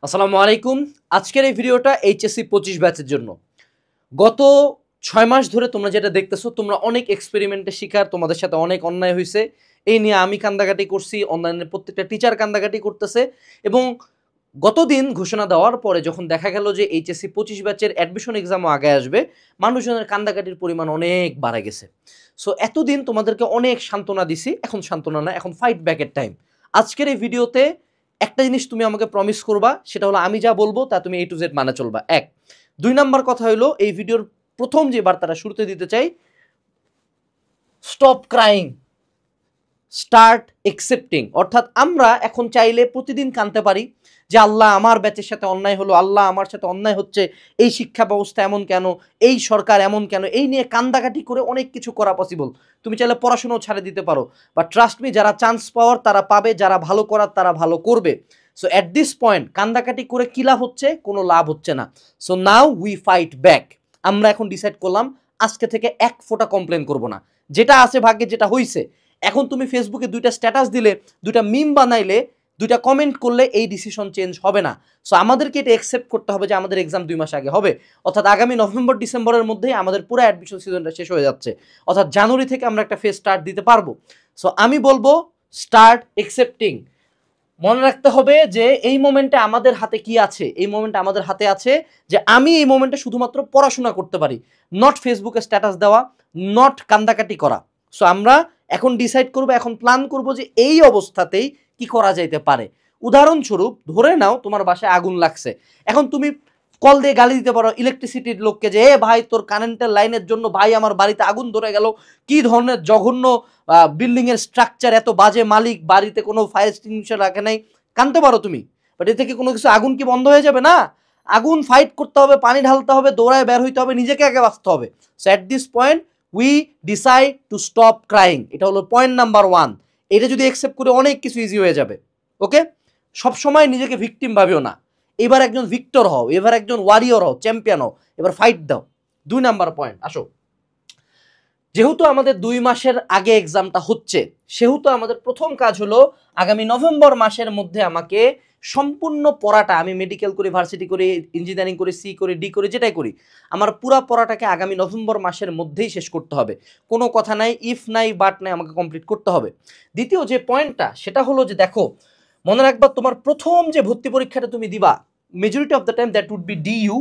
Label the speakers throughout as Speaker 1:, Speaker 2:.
Speaker 1: আসসালামু আলাইকুম। আজকের এই ভিডিওটা এইচএসসি 25 ব্যাচের জন্য। গত 6 মাস ধরে তোমরা যেটা দেখতেছো, তোমরা অনেক এক্সপেরিমেন্টের শিকার, তোমাদের সাথে অনেক অন্যায় হয়েছে। এই নিয়ে আমি কান্দাকাটি করছি, অনলাইনের প্রত্যেকটা টিচার কান্দাকাটি করতেছে। এবং গতদিন ঘোষণা দেওয়ার পরে যখন দেখা গেল যে এইচএসসি 25 ব্যাচের অ্যাডমিশন এক্সামও আগে আসবে, মানুষজনের কান্দাকাটির পরিমাণ অনেক বাড়ে গেছে। সো এতদিন তোমাদেরকে অনেক সান্ত্বনা দিছি, এখন সান্ত্বনা না, এখন ফাইট ব্যাকের টাইম। আজকের এই ভিডিওতে একটা জিনিস তুমি আমাকে প্রমিস করবা, সেটা হলো আমি যা বলবো তা তুমি A to Z মানে চলবা। 1 2 নাম্বার কথা হলো, এই ভিডিওর প্রথম যে বার্তাটা শুরুতে দিতে চাই, স্টপ ক্রাইং, স্টার্ট একসেপ্টিং। অর্থাৎ আমরা এখন চাইলে প্রতিদিন কাঁদতে পারি যে আল্লাহ আমার ব্যাচের সাথে অন্যায় হলো, আল্লাহ আমার সাথে অন্যায় হচ্ছে, এই শিক্ষা ব্যবস্থা এমন কেন, এই সরকার এমন কেন, এই নিয়ে কান্দাকাটি করে অনেক কিছু করা পসিবল। তুমি চাইলে পড়াশোনাও ছাড়ে দিতে পারো, বাট ট্রাস্ট মি, যারা চান্স পাওয়ার তারা পাবে, যারা ভালো করার তারা ভালো করবে। সো অ্যাট দিস পয়েন্ট কান্দাকাটি করে কী লাভ হচ্ছে? কোনো লাভ হচ্ছে না। So now we fight back. আমরা এখন ডিসাইড করলাম আজকে থেকে এক ফোঁটা কমপ্লেন করব না, যেটা আছে ভাগ্যে, যেটা হইছে। এখন তুমি ফেসবুকে 2টা স্ট্যাটাস দিলে, 2টা মিম বানাইলে, 2টা কমেন্ট করলে এই ডিসিশন চেঞ্জ হবে না। সো আমাদেরকে এটা অ্যাকসেপ্ট করতে হবে যে আমাদের এক্সাম 2 মাস আগে হবে, অর্থাৎ আগামী নভেম্বর ডিসেম্বরের মধ্যেই আমাদের পুরো অ্যাডমিশন সিজনটা শেষ হয়ে যাচ্ছে, অর্থাৎ জানুয়ারি থেকে আমরা একটা ফেজ স্টার্ট দিতে পারবো। সো আমি বলবো স্টার্ট অ্যাকসেপ্টিং। মনে রাখতে হবে যে এই মোমেন্টে আমাদের হাতে কি আছে, এই মোমেন্টে আমাদের হাতে আছে যে আমি এই মোমেন্টে শুধুমাত্র পড়াশোনা করতে পারি, নট ফেসবুকে স্ট্যাটাস দেওয়া, নট কান্দাকাটি করা। সো আমরা এখন ডিসাইড করব, এখন প্ল্যান করব যে এই অবস্থাতেই কি করা যাইতে পারে। উদাহরণস্বরূপ ধরে নাও তোমার বাসায় আগুন লাগছে, এখন তুমি কল দিয়ে গালি দিতে পারো ইলেকট্রিসিটির লোককে যে এ ভাই তোর কারেন্টের লাইনের জন্য ভাই আমার বাড়িতে আগুন ধরে গেল, কি ধরনের জঘন্য বিল্ডিং এর স্ট্রাকচার, এত বাজে মালিক, বাড়িতে কোনো ফায়ার এক্সটিংগুইশার রাখে নাই। কানতে পারো তুমি, বাট এ থেকে কোনো কিছু, আগুন কি বন্ধ হয়ে যাবে? না, আগুন ফাইট করতে হবে, পানি ঢালতে হবে, দৌড়ায় বের হইতে হবে, নিজেকে আগে বাঁচতে হবে। So at this point we decide to stop crying. এটা হলো পয়েন্ট নাম্বার 1। এটা যদি অ্যাকসেপ্ট করে অনেক কিছু ইজি হয়ে যাবে। ওকে, সবসময় নিজেকে ভিকটিম ভাবিও না, এবার একজন ভিক্টর হও, এবার একজন ওয়ারিয়র হও, চ্যাম্পিয়ন হও, এবার ফাইট দাও। 2 নাম্বার পয়েন্ট আসো। যেহেতু আমাদের 2 মাসের আগে এক্সামটা হচ্ছে, সেহেতু আমাদের প্রথম কাজ হলো আগামী নভেম্বর মাসের মধ্যে আমাকে সম্পূর্ণ পড়াটা, আমি মেডিকেল করি, ভার্সিটি করি, ইঞ্জিনিয়ারিং করি, সি করি, ডি করি, যেটাই করি, আমার পুরো পড়াটাকে আগামী নভেম্বর মাসের মধ্যেই শেষ করতে হবে। কোনো কথা নাই, ইফ নাই, বাট নাই, আমাকে কমপ্লিট করতে হবে। দ্বিতীয় যে পয়েন্টটা, সেটা হলো যে দেখো, মনে রাখবা তোমার প্রথম যে ভর্তি পরীক্ষাটা তুমি দিবা, majority of the time that would be DU,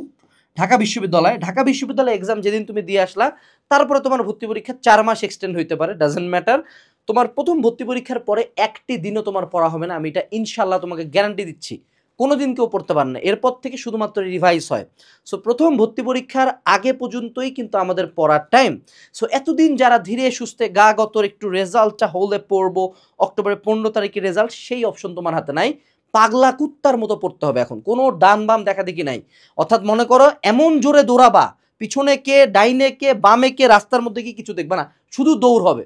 Speaker 1: Dhaka বিশ্ববিদ্যালয়। ঢাকা বিশ্ববিদ্যালয় এক্সাম যেদিন তুমি দিয়ে আসলা, তারপরে তোমার ভর্তি পরীক্ষা 4 মাস এক্সটেন্ড হইতে পারে, ডাজেন্ট ম্যাটার। তোমার প্রথম ভর্তি পরীক্ষার পরে একটি দিনও তোমার পড়া হবে না, আমি এটা ইনশাল্লাহ তোমাকে গ্যারান্টি দিচ্ছি। কোনো দিন কেউ পড়তে পারে না, এরপর থেকে শুধুমাত্র রিভাইজ হয়। সো প্রথম ভর্তি পরীক্ষার আগে পর্যন্তই কিন্তু আমাদের পড়ার টাইম। সো এতদিন যারা ধীরে সুস্থে গা গতর একটু রেজাল্টটা হলে পড়বো, অক্টোবরের 15 তারিখে রেজাল্ট, সেই অপশন তোমার হাতে নাই। পাগলা কুত্তার মতো পড়তে হবে এখন, কোনো ডান বাম দেখা দেখি নাই। অর্থাৎ মনে করো এমন জোরে দৌড়াবা, পিছনে কে, ডাইনে কে, বামে কে, রাস্তার মধ্যে কি কিছু দেখবা না, শুধু দৌড় হবে।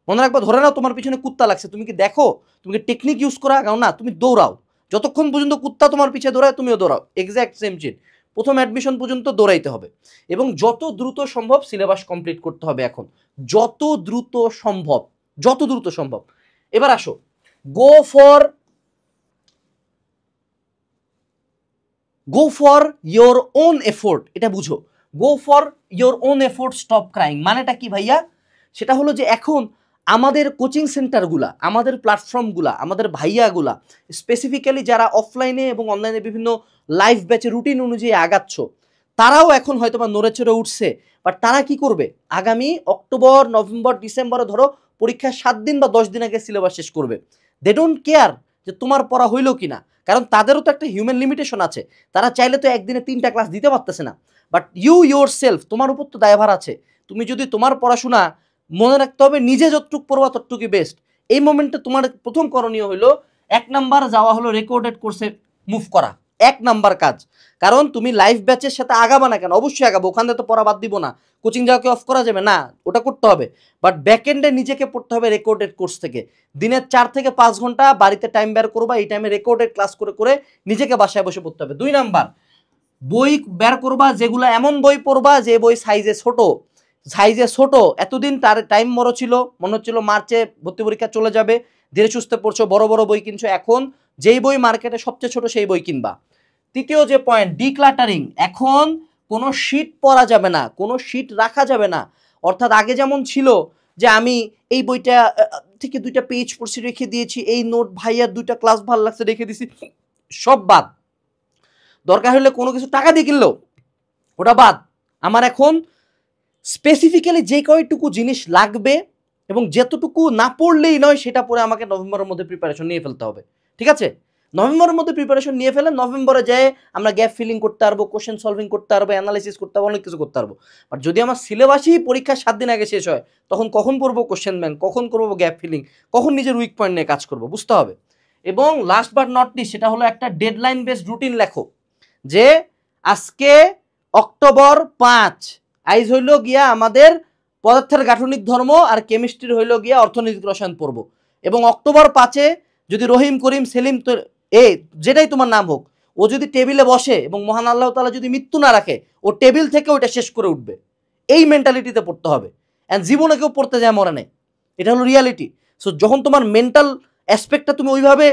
Speaker 1: মনে রাখবা, ধরে নাও তোমার পিছনে কুত্তা লাগছে, তুমি কি দেখো, তুমি কি টেকনিক ইউজ করা গাও না, তুমি দৌড়াও। যতক্ষণ পর্যন্ত কুত্তা তোমার পিছিয়ে দৌড়ায় তুমিও দৌড়াও, এক্স্যাক্ট সেম চিট। প্রথম অ্যাডমিশন পর্যন্ত দৌড়াইতে হবে এবং যত দ্রুত সম্ভব সিলেবাস কমপ্লিট করতে হবে এখন, যত দ্রুত সম্ভব, যত দ্রুত সম্ভব। এবার আসো, go for your own effort. এটা বুঝো, go for your own effort, stop crying. মানেটা কি ভাইয়া? সেটা হলো যে এখন আমাদের কোচিং সেন্টারগুলা, আমাদের প্ল্যাটফর্মগুলা, আমাদের ভাইয়াগুলা, স্পেসিফিক্যালি যারা অফলাইনে এবং অনলাইনে বিভিন্ন লাইভ ব্যাচে রুটিন অনুযায়ী আগাচ্ছ, তারাও এখন হয়তো বা নড়ে চড়ে উঠছে। বাট তারা কি করবে? আগামী অক্টোবর, নভেম্বর, ডিসেম্বরে ধরো পরীক্ষার 7 দিন বা 10 দিন আগে সিলেবাস শেষ করবে। দে ডোন্ট কেয়ার যে তোমার পড়া হইলো কিনা, কারণ তাদেরও তো একটা হিউম্যান লিমিটেশন আছে। তারা চাইলে তো একদিনে 3টা ক্লাস দিতে পারতেছে না। বাট ইউ ইয়োর সেলফ, তোমার উপর তো দায়ভার আছে। তুমি যদি তোমার পড়াশোনা, মনে রাখতে হবে নিজে যতটুকু পড়বা ততটুকুই বেস্ট। এই মোমেন্টে তোমার প্রথম করণীয় হলো 1 নাম্বার যাওয়া হলো রেকর্ডেড কোর্সে মুভ করা, 1 নাম্বার কাজ। কারণ তুমি লাইভ ব্যাচের সাথে আগাবা না কেন? অবশ্যই আগাবো, ওখানে তো পড়া বাদ দিব না, কোচিং যাওয়াকে অফ করা যাবে না, ওটা করতে হবে। বাট ব্যাকএন্ডে নিজেকে পড়তে হবে রেকর্ডেড কোর্স থেকে। দিনের 4 থেকে 5 ঘন্টা বাড়িতে টাইম বের করবা, এই টাইমে রেকর্ডেড ক্লাস করে করে নিজেকে বাসায় বসে পড়তে হবে। 2 নাম্বার, বই বের করবা, যেগুলো এমন বই পড়বা যে বই সাইজে ছোট। এতদিন তার টাইম বড় ছিল, মনে হচ্ছিল মার্চে ভর্তি পরীক্ষা চলে যাবে, ধীরে সুস্থে পড়ছো, বড় বড় বই কিনছো। এখন যেই বই মার্কেটে সবচেয়ে ছোট সেই বই কিনবা। তৃতীয় যে পয়েন্ট, ডিক্লাটারিং। এখন কোনো শিট পড়া যাবে না, কোনো শিট রাখা যাবে না। অর্থাৎ আগে যেমন ছিল যে আমি এই বইটা থেকে 2টা পেজ পড়ছি রেখে দিয়েছি, এই নোট ভাইয়ার 2টা ক্লাস ভালো লাগছে রেখে দিয়েছি, সব বাদ। দরকার হলে কোনো কিছু টাকা দিয়ে কিনলো, ওটা বাদ। আমার এখন স্পেসিফিক্যালি যে কয়টুকু জিনিস লাগবে এবং যেতটুকু না পড়লেই নয় সেটা পড়ে আমাকে নভেম্বরের মধ্যে প্রিপারেশন নিয়ে ফেলতে হবে। ঠিক আছে, নভেম্বরের মধ্যে প্রিপারেশন নিয়ে ফেলে নভেম্বরে যেয়ে আমরা গ্যাপ ফিলিং করতে পারবো, কোশ্চেন সলভিং করতে পারবো, অ্যানালাইসিস করতে পারবো, অনেক কিছু করতে পারবো। বাট যদি আমার সিলেবাসই পরীক্ষার 7 দিন আগে শেষ হয়, তখন কখন পড়বো কোশ্চেন ব্যাংক, কখন করবো গ্যাপ ফিলিং, কখন নিজের উইক পয়েন্ট নিয়ে কাজ করবো, বুঝতে হবে। এবং লাস্ট বাট নট লিস্ট, সেটা হলো একটা ডেডলাইন বেসড রুটিন লেখো, যে আজকে অক্টোবর 5 আইজ হইল গিয়া আমাদের পদার্থের গাঠনিক ধর্ম আর কেমিস্ট্রির হইল গিয়া অর্থনৈতিক রসায়ন পড়ব। এবং অক্টোবর 5-এ যদি রহিম, করিম, সেলিম যেটাই তোমার নাম হোক, ও যদি টেবিলে বসে এবং মহান আল্লাহ তাআলা যদি মৃত্যু না রাখে, ও টেবিল থেকে ওইটা শেষ করে উঠবে। এই মেন্টালিটিতে পড়তে হবে। অ্যান্ড জীবনে কেউ পড়তে যায় মরে নেই, এটা হলো রিয়ালিটি। সো যখন তোমার মেন্টাল অ্যাসপেক্টটা তুমি ওইভাবে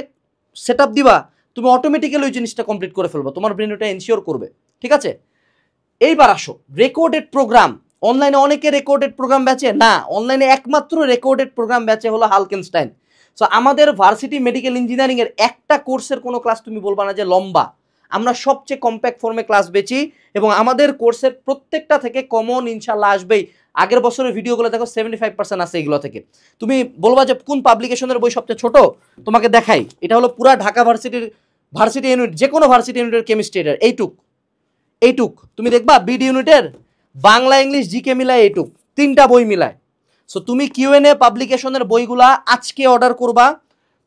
Speaker 1: সেট আপ দিবা, তুমি অটোমেটিক্যালি ওই জিনিসটা কমপ্লিট করে ফেলবো, তোমার ব্রেন ওটা এনশিওর করবে। ঠিক আছে, এইবার আসো রেকর্ডেড প্রোগ্রাম। অনলাইনে অনেকে রেকর্ডেড প্রোগ্রাম বেচে না, অনলাইনে একমাত্র রেকর্ডেড প্রোগ্রাম বেচে হলো হালকেনস্টাইন। সো আমাদের ভার্সিটি মেডিকেল ইঞ্জিনিয়ারিং এর একটা কোর্সের কোনো ক্লাস তুমি বলবা না যে লম্বা। আমরা সবচেয়ে কম্প্যাক্ট ফর্মে ক্লাস বেচি এবং আমাদের কোর্সের প্রত্যেকটা থেকে কমন ইনশাল্লাহ আসবেই। আগের বছরের ভিডিওগুলো দেখো 75% আছে এগুলো থেকে। তুমি বলবা যে কোন পাবলিকেশনের বই সবচেয়ে ছোট, তোমাকে দেখাই। এটা হলো পুরা ঢাকা ভার্সিটি ইউনিট, যে কোনো ভার্সিটি ইউনিটের কেমিস্ট্রি এটার এইটুক তুমি দেখবা বিডি ইউনিটের বাংলা ইংলিশ জিকে মিলায় এইটুক 3টা বই মিলায়। সো তুমি কিউএনএ পাবলিকেশনের বইগুলা আজকে অর্ডার করবা,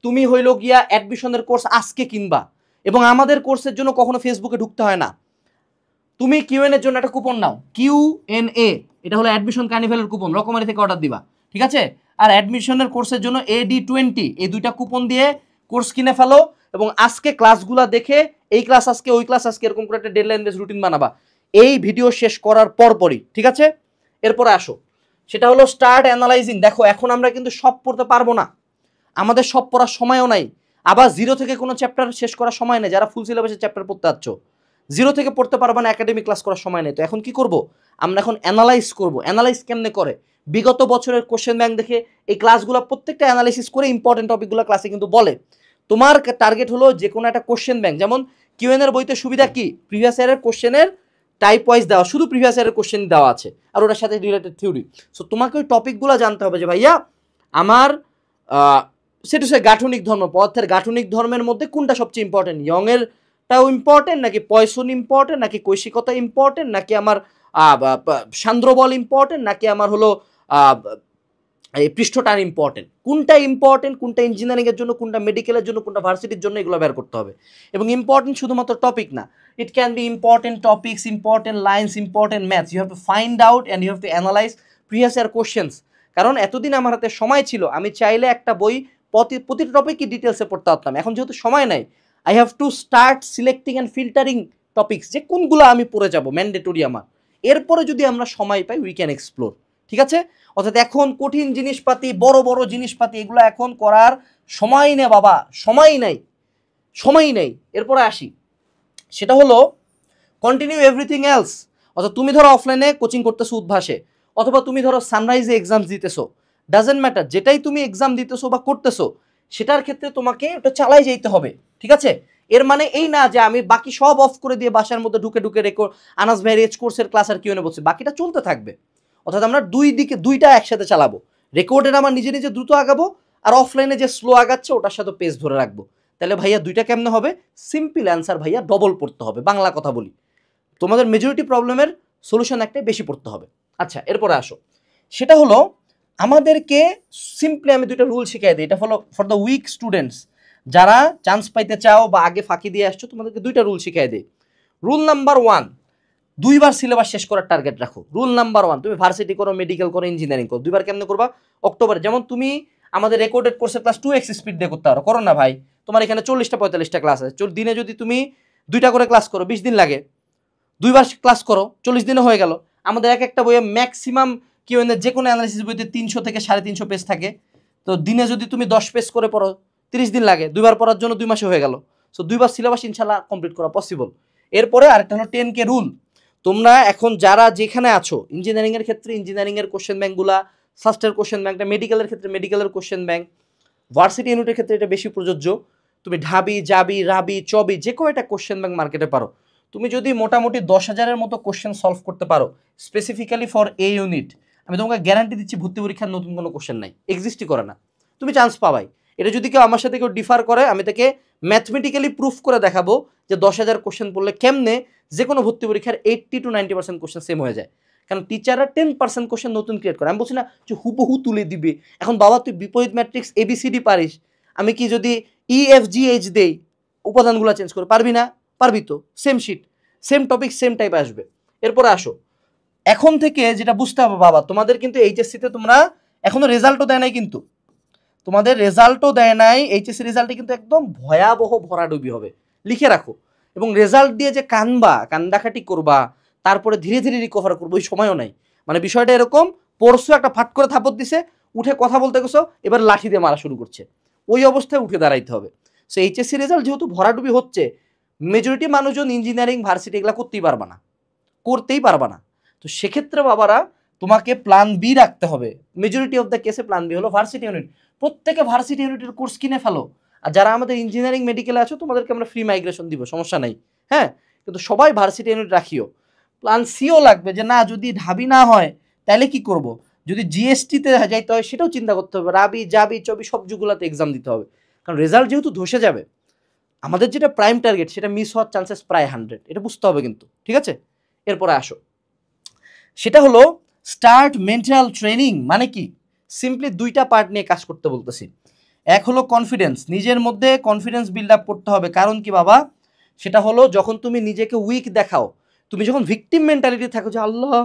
Speaker 1: তুমি হইল গিয়া অ্যাডমিশনের কোর্স আজকে কিনবা। এবং আমাদের কোর্সের জন্য কখনো ফেসবুকে ঢুকতে হয় না, তুমি কিউএনএর জন্য একটা কুপন নাও, কিউএনএ, এটা হলো অ্যাডমিশন কার্নিভেলের কুপন, রকমারি থেকে অর্ডার দিবা। ঠিক আছে, আর অ্যাডমিশনের কোর্সের জন্য AD20, এই 2টা কুপন দিয়ে কোর্স কিনে ফেলো এবং আজকে ক্লাসগুলা দেখে এই ক্লাস আজকে ওই ক্লাস আজকে এরকম করে একটা ডেডলাইন বেস রুটিন বানাবা এই ভিডিও শেষ করার পরপরই। ঠিক আছে, এরপরে আসো, সেটা হলো স্টার্ট অ্যানালাইজিং। দেখো এখন আমরা কিন্তু সব পড়তে পারবো না, আমাদের সব পড়ার সময়ও নাই, আবার জিরো থেকে কোনো চ্যাপ্টার শেষ করার সময় নেই। যারা ফুল সিলেবাসের চ্যাপ্টার পড়তে যাচ্ছ, জিরো থেকে পড়তে পারবে না, একাডেমিক ক্লাস করার সময় নেই। তো এখন কি করব, আমরা এখন অ্যানালাইজ করব। অ্যানালাইজ কেমনে করে, বিগত বছরের কোশ্চেন ব্যাংক দেখে এই ক্লাসগুলো প্রত্যেকটা অ্যানালাইসিস করে ইম্পর্টেন্ট টপিকগুলো ক্লাসে কিন্তু বলে। তোমার টার্গেট হলো যে কোনো একটা কোশ্চেন ব্যাংক, যেমন কিউএনএর বইতে সুবিধা কি, প্রিভিয়াস ইয়ারের কোশ্চেনের টাইপ ওয়াইজ দেওয়া, শুধু প্রিভিয়াস ইয়ারের কোশ্চেন দেওয়া আছে আর ওটার সাথে রিলেটেড থিওরি। সো তোমাকে ওই টপিকগুলো জানতে হবে যে ভাইয়া আমার সেটা সে গাঠনিক ধর্ম, পদার্থের গাঠনিক ধর্মের মধ্যে কোনটা সবচেয়ে ইম্পর্টেন্ট, ইয়ংয়েরটাও ইম্পর্টেন্ট নাকি পয়সন ইম্পর্টেন্ট নাকি কৈশিকতা ইম্পর্টেন্ট নাকি আমার সান্দ্রবল ইম্পর্টেন্ট নাকি আমার হলো এই পৃষ্ঠটান ইম্পর্টেন্ট, কোনটা ইম্পর্টেন্ট, কোনটা ইঞ্জিনিয়ারিংয়ের জন্য, কোনটা মেডিকেলের জন্য, কোনটা ভার্সিটির জন্য, এগুলো বের করতে হবে। এবং ইম্পর্টেন্ট শুধুমাত্র টপিক না, it can be important topics, important lines, important maths. You have to find out and you have to analyse previous year questions. কারণ এতদিন আমার হাতে সময় ছিল, আমি চাইলে একটা বই প্রতিটা টপিকই ডিটেলসে পড়তে পারতাম। এখন যেহেতু সময় নাই, I have to start selecting and filtering topics, যে কোনগুলো আমি পড়ে যাব ম্যান্ডেটরি আমার। এরপরে যদি আমরা সময় পাই উই ক্যান এক্সপ্লোর। ঠিক আছে, অর্থাৎ এখন কঠিন জিনিসপাতি, বড় বড় জিনিসপাতি, এগুলো এখন করার সময় নেই বাবা, সময়ই নেই। এরপরে আসি, সেটা হলো কন্টিনিউ এভরিথিং এলস। অর্থাৎ তুমি ধরো অফলাইনে কোচিং করতেছো উদ্ভাসে, অথবা তুমি ধরো সানরাইজে এক্সাম দিতেছো, ডাজেন্ট ম্যাটার, যেটাই তুমি এক্সাম দিতেছো বা করতেছো সেটার ক্ষেত্রে তোমাকে ওটা চালাই যেতে হবে। ঠিক আছে, এর মানে এই না যে আমি বাকি সব অফ করে দিয়ে বাসার মধ্যে ঢুকে রেকর্ড আনাস ভ্যারিয়েজ কোর্সের ক্লাস আর কিউএনএ বলছি, বাকিটা চলতে থাকবে। অর্থাৎ আমরা দুইটা একসাথে চালাবো, রেকর্ডের আমার নিজে নিজে দ্রুত আগাবো আর অফলাইনে যে স্লো আগাচ্ছে ওটার সাথে পেস ধরে রাখবো। তাহলে ভাইয়া দুইটা কেমনে হবে, সিম্পল অ্যান্সার ভাইয়া ডবল পড়তে হবে। বাংলা কথা বলি, তোমাদের মেজরিটি প্রবলেমের সলিউশন একটাই, বেশি পড়তে হবে। আচ্ছা, এরপরে আসো, সেটা হলো আমাদেরকে সিম্পলি আমি দুইটা রুল শিখিয়ে দিই। এটা হলো ফর দ্য উইক স্টুডেন্টস, যারা চান্স পাইতে চাও বা আগে ফাঁকি দিয়ে আসছো, তোমাদেরকে দুইটা রুল শিখিয়ে দিই। রুল নাম্বার 1, 2বার সিলেবাস শেষ করার টার্গেট রাখো। রুল নাম্বার 1, তুমি ভার্সিটি করো, মেডিকেল করো, ইঞ্জিনিয়ারিং করো, 2বার কেমনে করবা, অক্টোবরে। যেমন তুমি আমাদের রেকর্ডেড কোর্সের ক্লাস 2x স্পিড দিয়ে করতে পারো, করো না ভাই? তোমার এখানে 40টা 45টা ক্লাস আছে, দিনে যদি তুমি 2টা করে ক্লাস করো 20 দিন লাগে, 2বার ক্লাস করো 40 দিনে হয়ে গেল। আমাদের একটা বইয়ে ম্যাক্সিমাম কি যে কোনো অ্যানালিসিস বইতে 300 থেকে 350 পেজ থাকে। তো দিনে যদি তুমি 10 পেজ করে পড়ো 30 দিন লাগে, 2বার পড়ার জন্য 2 মাসে হয়ে গেল। সো 2 বার সিলেবাস ইনশাল্লাহ কমপ্লিট করা পসিবল। এরপরে আরেকটা হলো 10K রুল। তোমরা এখন যারা যেখানে আছো, ইঞ্জিনিয়ারিং এর ক্ষেত্রে ইঞ্জিনিয়ারিং এর কোশ্চেন ব্যাংকগুলা, ফার্স্টের কোশ্চেন ব্যাংকটা, মেডিকেলের ক্ষেত্রে মেডিকেলের কোশ্চেন ব্যাংক, ভার্সিটি ইউনিটের ক্ষেত্রে এটা বেশি প্রযোজ্য। তুমি ঢাবি, জাবি, রাবি, চবি যে কোনো একটা কোশ্চেন ব্যাংক মার্কেটে পারো। তুমি যদি মোটামুটি 10,000-এর মতো কোশ্চেন সলভ করতে পারো স্পেসিফিক্যালি ফর এ ইউনিট, আমি তোমাকে গ্যারান্টি দিচ্ছি ভর্তি পরীক্ষার নতুন কোনো কোশ্চেন নাই, এক্সিস্টই করে না, তুমি চান্স পাবাই। এটা যদি কেউ আমার সাথে কেউ ডিফার করে, আমি তাকে ম্যাথমেটিক্যালি প্রুফ করে দেখাবো যে 10,000 কোশ্চেন পড়লে কেমনে যে কোনো ভর্তি পরীক্ষার 80 to 90% কোশ্চেন সেম হয়ে যায়। কারণ টিচাররা 10% কোশ্চেন নতুন ক্রিয়েট করে। আমি বলছি না যে হুবহু তুলে দিবে। এখন বাবা তুই বিপরীত ম্যাট্রিক্স ABCD পারিস, আমি কি যদি EFGH দেই উপাদানগুলো চেঞ্জ করে পারবি না? পারবি তো, same sheet, same topic, same type আসবে। এরপরে আসো, এখন থেকে যেটা বুঝতে হবে বাবা, তোমাদের কিন্তু এইচএসসিতে তোমরা এখনো রেজাল্টও দেয় নাই, কিন্তু তোমাদের রেজাল্টও দেয় নাই, এইচএসসি রেজাল্টে কিন্তু একদম ভয়াবহ ভরাডুবি হবে, লিখে রাখো। এবং রেজাল্ট দিয়ে যে কান্দাকাটি করবা, তারপরে ধীরে ধীরে রিকভার করবো, ওই সময়ও নাই। মানে বিষয়টা এরকম, পরশু একটা ফাট করে থাপড় দিছে, উঠে কথা বলতে গেছো, এবার লাঠি দিয়ে মারা শুরু করছে, ওই অবস্থায় উঠে দাঁড়াইতে হবে। সো এইচএসসি রেজাল্ট যেহেতু ভরাডুবি হচ্ছে, মেজরিটি মানুষজন ইঞ্জিনিয়ারিং ভার্সিটি এগুলো করতেই পারবা না। তো সেক্ষেত্রে বাবারা তোমাকে প্ল্যান বি রাখতে হবে। মেজরিটি অফ দ্য কেসে প্ল্যান বি হলো ভার্সিটি ইউনিট। প্রত্যেকে ভার্সিটি ইউনিটের কোর্স কিনে ফেলো। আর যারা আমাদের ইঞ্জিনিয়ারিং মেডিকেলে আছো, তোমাদেরকে আমরা ফ্রি মাইগ্রেশন দিব, সমস্যা নাই, হ্যাঁ। কিন্তু সবাই ভার্সিটি ইউনিট রাখিও। প্ল্যান সিও লাগবে যে না, যদি ঢাবি না হয় তাহলে কি করব, যদি জিএসটিতে যাইতে হয় সেটাও চিন্তা করতে হবে, রাবি, জাবি, চবি সবগুলোতে এক্সাম দিতে হবে। কারণ রেজাল্ট যেহেতু ধসে যাবে, আমাদের যেটা প্রাইম টার্গেট সেটা মিস হওয়ার চান্সেস প্রায় 100, এটা বুঝতে হবে কিন্তু, ঠিক আছে। এরপরে আসো, সেটা হলো স্টার্ট মেন্টাল ট্রেনিং। মানে কি, সিম্পলি 2টা পার্ট নিয়ে কাজ করতে বলতেছি। এক হলো কনফিডেন্স, নিজের মধ্যে কনফিডেন্স বিল্ড আপ করতে হবে। কারণ কি বাবা, সেটা হলো যখন তুমি নিজেকে উইক দেখাও, তুমি যখন ভিকটিম মেন্টালিটি থাকো যে আল্লাহ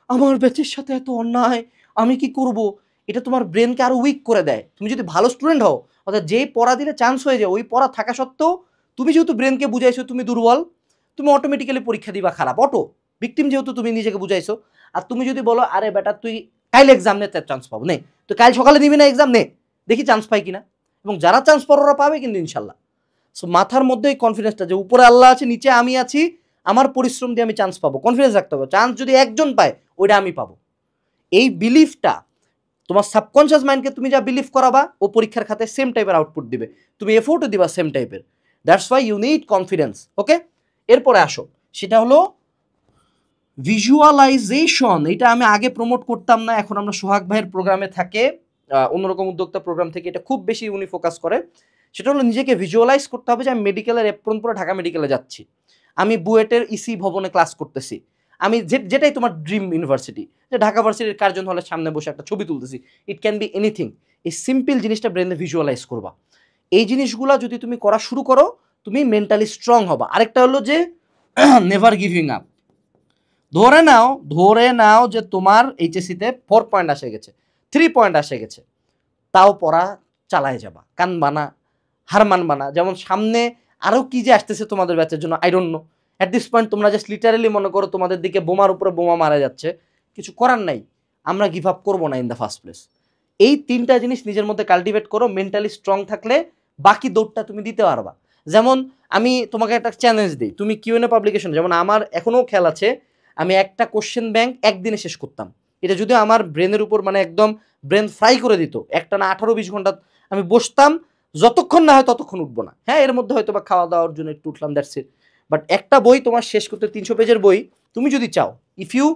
Speaker 1: আমার ব্যাচের সাথে এত অন্যায়, আমি কি করব, এটা তোমার ব্রেনকে আরো উইক করে দেয়। তুমি যদি ভালো স্টুডেন্ট হও, অর্থাৎ যেই পড়া দিলে চান্স হয়ে যায়, ওই পড়া থাকা সত্ত্বেও তুমি যেহেতু ব্রেনকে বুঝাইছো তুমি দুর্বল, তুমি অটোমেটিক্যালি পরীক্ষা দিবা খারাপ, ভিকটিম যেহেতু তুমি নিজেকে বুঝাইছো। আর তুমি যদি বলো আরে বেটা তুই কাল এক্সাম নে, চান্স পাবো, নে তুই কাল সকালে দিবি না এক্সাম, নে দেখি চান্স পাই কিনা। এবং যারা চান্স পাওয়ার ওরা পাবে কিন্তু ইনশাল্লাহ। সো মাথার মধ্যে এই কনফিডেন্সটা যে উপরে আল্লাহ আছে, নিচে আমি আছি, আমার পরিশ্রম দিয়ে আমি চান্স পাবো, কনফিডেন্স রাখতে হবে। চান্স যদি একজন পায় ওইটা আমি পাবো, এই বিলিফটা তোমার সাবকনশিয়াস মাইন্ডকে তুমি যা বিলিভ করাবা, ও পরীক্ষার খাতে সেম টাইপের আউটপুট দিবে, তুমি এফোর্টও দিবা সেম টাইপের। That's why you need confidence, okay. এরপরে আসো, সেটা হলো ভিজুয়ালাইজেশন। এটা আমি আগে প্রমোট করতাম না, এখন আমরা সোহাগ ভাইয়ের প্রোগ্রামে থাকে, অন্যরকম উদ্যোক্তা প্রোগ্রাম থেকে এটা খুব বেশি উনি ফোকাস করে। সেটা হলো নিজেকে ভিজুয়ালাইজ করতে হবে যে আমি মেডিকেলের এপ্রন পরে ঢাকা মেডিকেলে যাচ্ছি, আমি বুয়েটের ইসি ভবনে ক্লাস করতেছি, আমি যেটাই তোমার ড্রিম ইউনিভার্সিটি, যে ঢাকা ভার্সিটির কার্জন হলের সামনে বসে একটা ছবি তুলতেছি, ইট ক্যান বি এনিথিং। এই সিম্পল জিনিসটা ব্রেনে ভিজুয়ালাইজ করবা। এই জিনিসগুলো যদি তুমি করা শুরু করো, তুমি মেন্টালি স্ট্রং হবা। আরেকটা হলো যে নেভার গিভিং আপ। ধরে নাও যে তোমার এইচএসসিতে 4 পয়েন্ট আসে গেছে, 3 পয়েন্ট আসে গেছে, তাও পড়া চালায় যাবা, কানবা না, হার মানবা না। যেমন সামনে আরও কি যে আসতেছে তোমাদের ব্যাচের জন্য, I don't know. At this point তোমরা জাস্ট লিটারেলি মনে করো তোমাদের দিকে বোমার উপরে বোমা মারা যাচ্ছে, কিছু করার নাই, আমরা গিভ আপ করবো না ইন দ্য ফার্স্ট প্লেস। এই 3টা জিনিস নিজের মধ্যে কাল্টিভেট করো, মেন্টালি স্ট্রং থাকলে বাকি দৌড়টা তুমি দিতে পারবা। যেমন আমি তোমাকে একটা চ্যালেঞ্জ দিই, তুমি কিউএনএ পাবলিকেশন, যেমন আমার এখনও খেয়াল আছে, আমি একটা কোশ্চেন ব্যাংক একদিনে শেষ করতাম। এটা যদি আমার ব্রেনের উপর মানে একদম ব্রেন ফ্রাই করে দিত, একটা না 18-20 ঘন্টা আমি বসতাম, যতক্ষণ না হয় ততক্ষণ উঠবো না। হ্যাঁ, এর মধ্যে হয়তো বা খাওয়া দাওয়ার জন্য একটু উঠলাম, দ্যাটস ইট। বাট একটা বই তোমার শেষ করতে 300 পেজের বই, তুমি যদি চাও, if you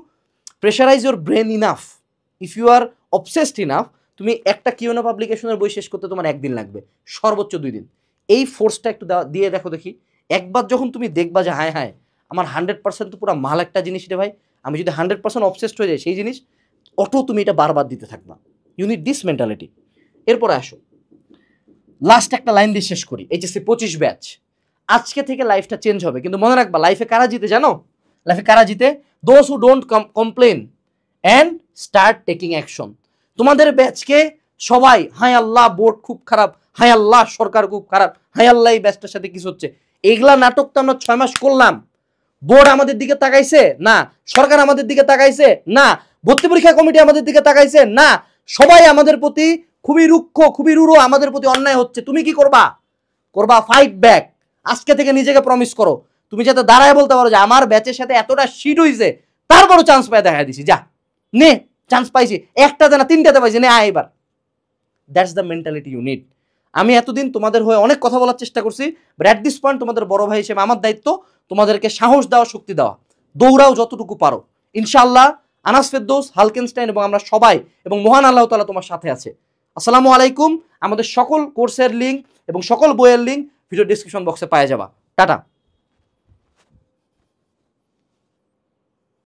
Speaker 1: pressurise your brain enough, if you are obsessed enough, তুমি একটা কিউএনএ পাবলিকেশনের বই শেষ করতে তোমার 1 দিন লাগবে, সর্বোচ্চ 2 দিন। এই ফোর্সটা একটু দিয়ে দেখো দেখি। একবার যখন তুমি দেখবা যে হ্যাঁ হ্যাঁ আমার 100% তো পুরো মাল একটা জিনিস রে ভাই, আমি যদি 100% অবসেসড হয়ে যাই সেই জিনিস, তুমি এটা বারবার দিতে থাকবা। You need this mentality. এরপরে আসো, লাস্ট একটা লাইন দিয়ে শেষ করি। এইচএসসি 25 ব্যাচ, আজকে থেকে লাইফটা চেঞ্জ হবে। কিন্তু মনে রাখবা, লাইফে কারা জিতে জানো? লাইফে কারা জিতে? Those who don't complain and start taking action. তোমাদের ব্যাচকে সবাই হায় আল্লাহ বোর্ড খুব খারাপ, হায় আল্লাহ সরকার খুব খারাপ, হায় আল্লাহ এই ব্যাচটার সাথে কিছু হচ্ছে, এগুলা নাটক তো আমরা 6 মাস করলাম। বোর্ড আমাদের দিকে তাকাইছে না, সরকার আমাদের দিকে তাকাইছে না, ভর্তি পরীক্ষা কমিটি আমাদের দিকে তাকাইছে না, সবাই আমাদের প্রতি খুবই রুক্ষ, খুবই রূঢ়, আমাদের প্রতি অন্যায় হচ্ছে। তুমি কি করবা? Fight back. আজকে থেকে নিজেকে প্রমিস করো, তুমি যাতে দাঁড়ায় বলতে পারো যে আমার ব্যাচের সাথে এতটা শিট হইছে, তারপরও চান্স পাই দেখা দিছি, যা নে চান্স পাইছি, একটাতে না তিনটাতে পাইছি, নে আয় এবার। That's the mentality you need. আমি এতদিন তোমাদের হয়ে অনেক কথা বলার চেষ্টা করছি, বাট অ্যাট দিস পয়েন্ট তোমাদের বড় ভাই হিসেবে আমার দায়িত্ব তোমাদেরকে সাহস দেওয়া, শক্তি দেওয়া। দৌড়াও যতটুকু পারো, ইনশাআল্লাহ আনাস ফেরদৌস, হালকেনস্টাইন এবং আমরা সবাই এবং মহান আল্লাহ তাআলা তোমার সাথে আছে। আসসালামু আলাইকুম। আমাদের সকল কোর্সের লিঙ্ক এবং সকল বইয়ের লিঙ্ক ভিডিও ডিসক্রিপশন বক্সে পাওয়া যাবে। টাটা।